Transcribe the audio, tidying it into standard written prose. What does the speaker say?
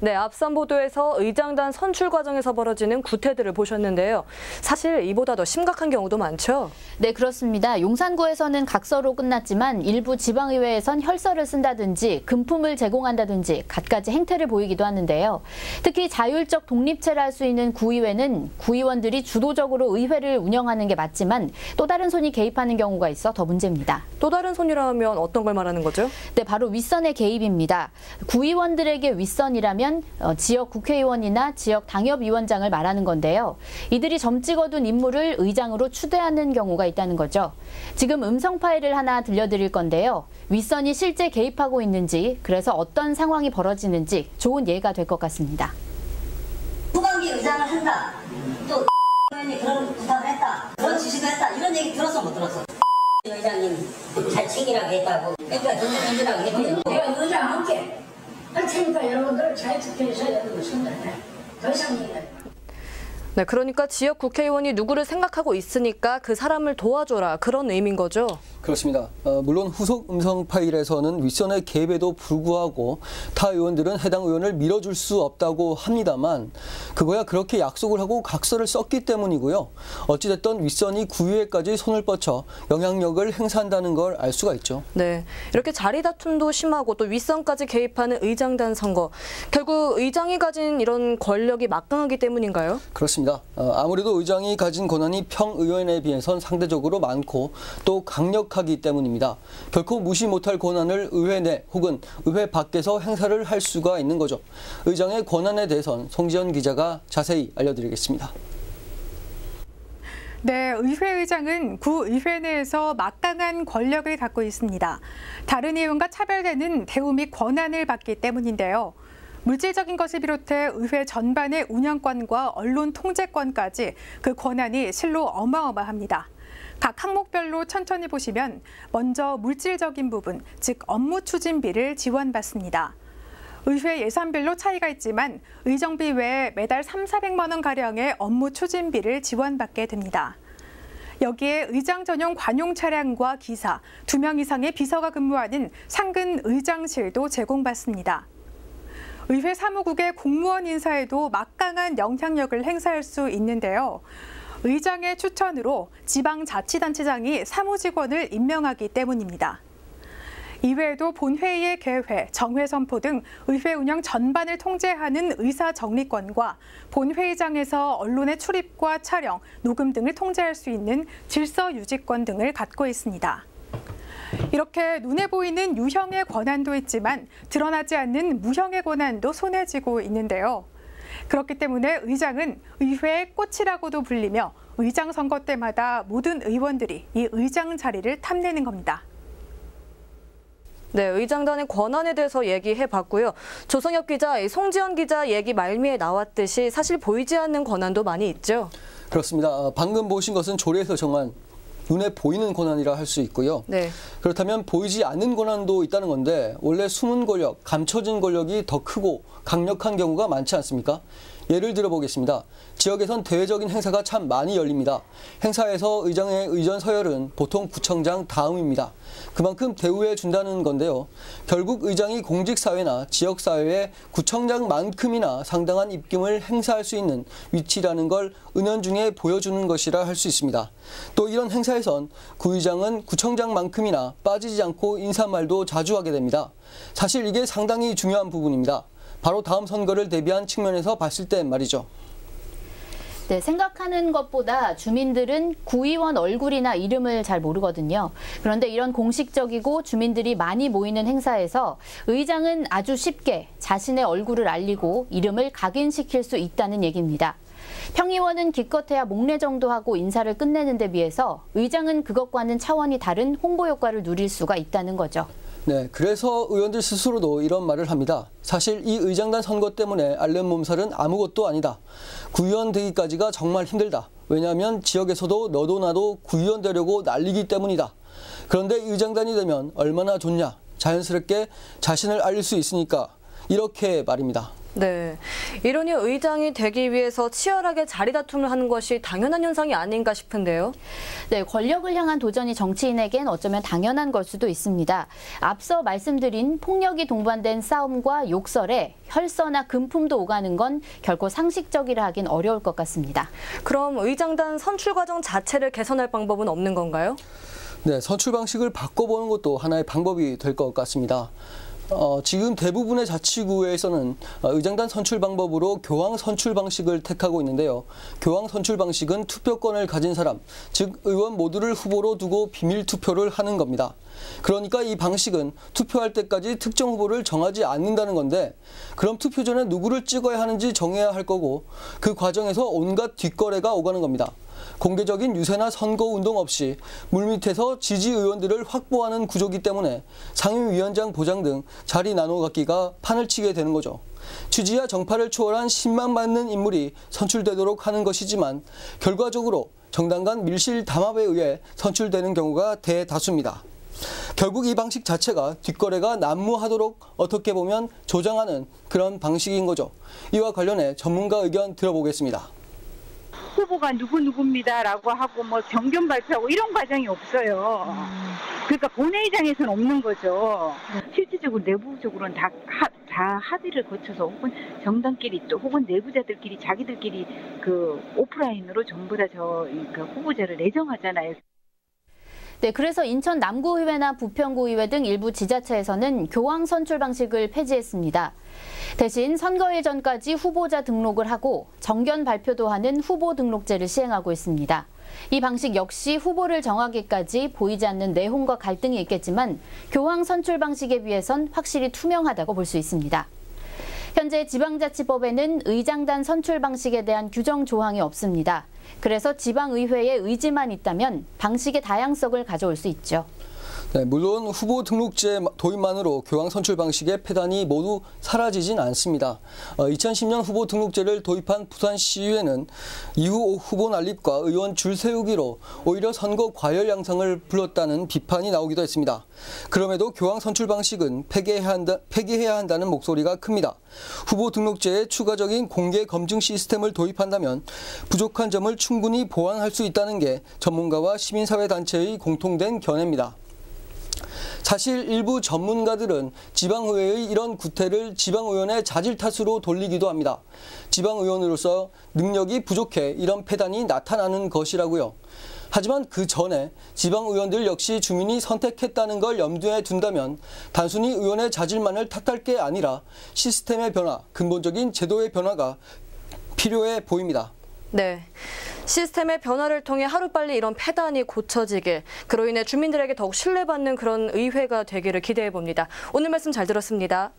네, 앞선 보도에서 의장단 선출 과정에서 벌어지는 구태들을 보셨는데요. 사실 이보다 더 심각한 경우도 많죠? 네, 그렇습니다. 용산구에서는 각서로 끝났지만 일부 지방의회에선 혈서를 쓴다든지 금품을 제공한다든지 갖가지 행태를 보이기도 하는데요. 특히 자율적 독립체를 할 수 있는 구의회는 구의원들이 주도적으로 의회를 운영하는 게 맞지만 또 다른 손이 개입하는 경우가 있어 더 문제입니다. 또 다른 손이라면 어떤 걸 말하는 거죠? 네, 바로 윗선의 개입입니다. 구의원들에게 윗선이라면 지역 국회의원이나 지역 당협위원장을 말하는 건데요. 이들이 점 찍어둔 인물을 의장으로 추대하는 경우가 있다는 거죠. 지금 음성 파일을 하나 들려드릴 건데요. 윗선이 실제 개입하고 있는지, 그래서 어떤 상황이 벌어지는지 좋은 예가 될 것 같습니다. 후반기 의장을 한다. 또 의원이 그런 부탁을 했다. 그런 지시도 했다. 이런 얘기 들었어 못 들었어? 의장님 잘 챙기라고 했다고. 그러니까 던지라고 했대요. 내가 의장 함께 할 테니까 여러분들 잘 지켜주셔야 되는 것입니다. 더 이상 얘기는. 네, 그러니까 지역 국회의원이 누구를 생각하고 있으니까 그 사람을 도와줘라, 그런 의미인 거죠? 그렇습니다. 물론 후속 음성 파일에서는 윗선의 개입에도 불구하고 타 의원들은 해당 의원을 밀어줄 수 없다고 합니다만 그거야 그렇게 약속을 하고 각서를 썼기 때문이고요. 어찌됐든 윗선이 구의회까지 손을 뻗쳐 영향력을 행사한다는 걸 알 수가 있죠. 네, 이렇게 자리 다툼도 심하고 또 윗선까지 개입하는 의장단 선거. 결국 의장이 가진 이런 권력이 막강하기 때문인가요? 그렇습니다. 아무래도 의장이 가진 권한이 평의원에 비해선 상대적으로 많고 또 강력하기 때문입니다. 결코 무시 못할 권한을 의회 내 혹은 의회 밖에서 행사를 할 수가 있는 거죠. 의장의 권한에 대해선 송지연 기자가 자세히 알려드리겠습니다. 네, 의회의장은 구의회 내에서 막강한 권력을 갖고 있습니다. 다른 의원과 차별되는 대우 및 권한을 받기 때문인데요. 물질적인 것을 비롯해 의회 전반의 운영권과 언론 통제권까지 그 권한이 실로 어마어마합니다. 각 항목별로 천천히 보시면 먼저 물질적인 부분, 즉 업무 추진비를 지원받습니다. 의회 예산별로 차이가 있지만 의정비 외에 매달 300~400만 원가량의 업무 추진비를 지원받게 됩니다. 여기에 의장 전용 관용 차량과 기사, 2명 이상의 비서가 근무하는 상근 의장실도 제공받습니다. 의회 사무국의 공무원 인사에도 막강한 영향력을 행사할 수 있는데요. 의장의 추천으로 지방자치단체장이 사무직원을 임명하기 때문입니다. 이외에도 본회의의 개회, 정회 선포 등 의회 운영 전반을 통제하는 의사정리권과 본회의장에서 언론의 출입과 촬영, 녹음 등을 통제할 수 있는 질서유지권 등을 갖고 있습니다. 이렇게 눈에 보이는 유형의 권한도 있지만 드러나지 않는 무형의 권한도 손에 쥐고 있는데요. 그렇기 때문에 의장은 의회의 꽃이라고도 불리며 의장 선거 때마다 모든 의원들이 이 의장 자리를 탐내는 겁니다. 네, 의장단의 권한에 대해서 얘기해봤고요. 조성엽 기자, 송지연 기자 얘기 말미에 나왔듯이 사실 보이지 않는 권한도 많이 있죠? 그렇습니다. 방금 보신 것은 조례에서 정한 눈에 보이는 권한이라 할 수 있고요. 네. 그렇다면 보이지 않는 권한도 있다는 건데 원래 숨은 권력, 감춰진 권력이 더 크고 강력한 경우가 많지 않습니까? 예를 들어보겠습니다. 지역에선 대외적인 행사가 참 많이 열립니다. 행사에서 의장의 의전 서열은 보통 구청장 다음입니다. 그만큼 대우해 준다는 건데요. 결국 의장이 공직사회나 지역사회에 구청장만큼이나 상당한 입김을 행사할 수 있는 위치라는 걸 은연중에 보여주는 것이라 할 수 있습니다. 또 이런 행사에선 구의장은 구청장만큼이나 빠지지 않고 인사말도 자주 하게 됩니다. 사실 이게 상당히 중요한 부분입니다. 바로 다음 선거를 대비한 측면에서 봤을 때 말이죠. 네, 생각하는 것보다 주민들은 구의원 얼굴이나 이름을 잘 모르거든요. 그런데 이런 공식적이고 주민들이 많이 모이는 행사에서 의장은 아주 쉽게 자신의 얼굴을 알리고 이름을 각인시킬 수 있다는 얘기입니다. 평의원은 기껏해야 목례 정도 하고 인사를 끝내는 데 비해서 의장은 그것과는 차원이 다른 홍보 효과를 누릴 수가 있다는 거죠. 네, 그래서 의원들 스스로도 이런 말을 합니다. 사실 이 의장단 선거 때문에 앓는 몸살은 아무것도 아니다. 구의원 되기까지가 정말 힘들다. 왜냐하면 지역에서도 너도 나도 구의원 되려고 난리기 때문이다. 그런데 의장단이 되면 얼마나 좋냐. 자연스럽게 자신을 알릴 수 있으니까 이렇게 말입니다. 네, 이러니 의장이 되기 위해서 치열하게 자리다툼을 하는 것이 당연한 현상이 아닌가 싶은데요. 네, 권력을 향한 도전이 정치인에겐 어쩌면 당연한 걸 수도 있습니다. 앞서 말씀드린 폭력이 동반된 싸움과 욕설에 혈서나 금품도 오가는 건 결코 상식적이라 하긴 어려울 것 같습니다. 그럼 의장단 선출 과정 자체를 개선할 방법은 없는 건가요? 네, 선출 방식을 바꿔보는 것도 하나의 방법이 될 것 같습니다. 지금 대부분의 자치구에서는 의장단 선출 방법으로 교황 선출 방식을 택하고 있는데요. 교황 선출 방식은 투표권을 가진 사람, 즉 의원 모두를 후보로 두고 비밀 투표를 하는 겁니다. 그러니까 이 방식은 투표할 때까지 특정 후보를 정하지 않는다는 건데, 그럼 투표 전에 누구를 찍어야 하는지 정해야 할 거고, 그 과정에서 온갖 뒷거래가 오가는 겁니다. 공개적인 유세나 선거운동 없이 물밑에서 지지 의원들을 확보하는 구조기 때문에 상임위원장 보장 등 자리 나눠갖기가 판을 치게 되는 거죠. 취지와 정파를 초월한 신망받는 인물이 선출되도록 하는 것이지만 결과적으로 정당 간 밀실 담합에 의해 선출되는 경우가 대다수입니다. 결국 이 방식 자체가 뒷거래가 난무하도록 어떻게 보면 조장하는 그런 방식인 거죠. 이와 관련해 전문가 의견 들어보겠습니다. 후보가 누구입니다라고 하고 뭐 정견 발표하고 이런 과정이 없어요. 그러니까 본회의장에서는 없는 거죠. 실질적으로 내부적으로는 다 합의를 거쳐서 혹은 정당끼리 또 혹은 내부자들끼리 자기들끼리 그 오프라인으로 전부 다 그 후보자를 내정하잖아요. 네, 그래서 인천 남구의회나 부평구의회 등 일부 지자체에서는 교황 선출 방식을 폐지했습니다. 대신 선거일 전까지 후보자 등록을 하고 정견 발표도 하는 후보 등록제를 시행하고 있습니다. 이 방식 역시 후보를 정하기까지 보이지 않는 내홍과 갈등이 있겠지만 교황 선출 방식에 비해선 확실히 투명하다고 볼 수 있습니다. 현재 지방자치법에는 의장단 선출 방식에 대한 규정 조항이 없습니다. 그래서 지방의회의 의지만 있다면 방식의 다양성을 가져올 수 있죠. 네, 물론 후보 등록제 도입만으로 교황 선출 방식의 폐단이 모두 사라지진 않습니다. 2010년 후보 등록제를 도입한 부산시의회는 이후 후보 난립과 의원 줄 세우기로 오히려 선거 과열 양상을 불렀다는 비판이 나오기도 했습니다. 그럼에도 교황 선출 방식은 폐기해야 한다는 목소리가 큽니다. 후보 등록제에 추가적인 공개 검증 시스템을 도입한다면 부족한 점을 충분히 보완할 수 있다는 게 전문가와 시민사회단체의 공통된 견해입니다. 사실 일부 전문가들은 지방의회의 이런 구태를 지방의원의 자질 탓으로 돌리기도 합니다. 지방의원으로서 능력이 부족해 이런 폐단이 나타나는 것이라고요. 하지만 그 전에 지방의원들 역시 주민이 선택했다는 걸 염두에 둔다면 단순히 의원의 자질만을 탓할 게 아니라 시스템의 변화, 근본적인 제도의 변화가 필요해 보입니다. 네, 시스템의 변화를 통해 하루빨리 이런 폐단이 고쳐지길, 그로 인해 주민들에게 더욱 신뢰받는 그런 의회가 되기를 기대해 봅니다. 오늘 말씀 잘 들었습니다.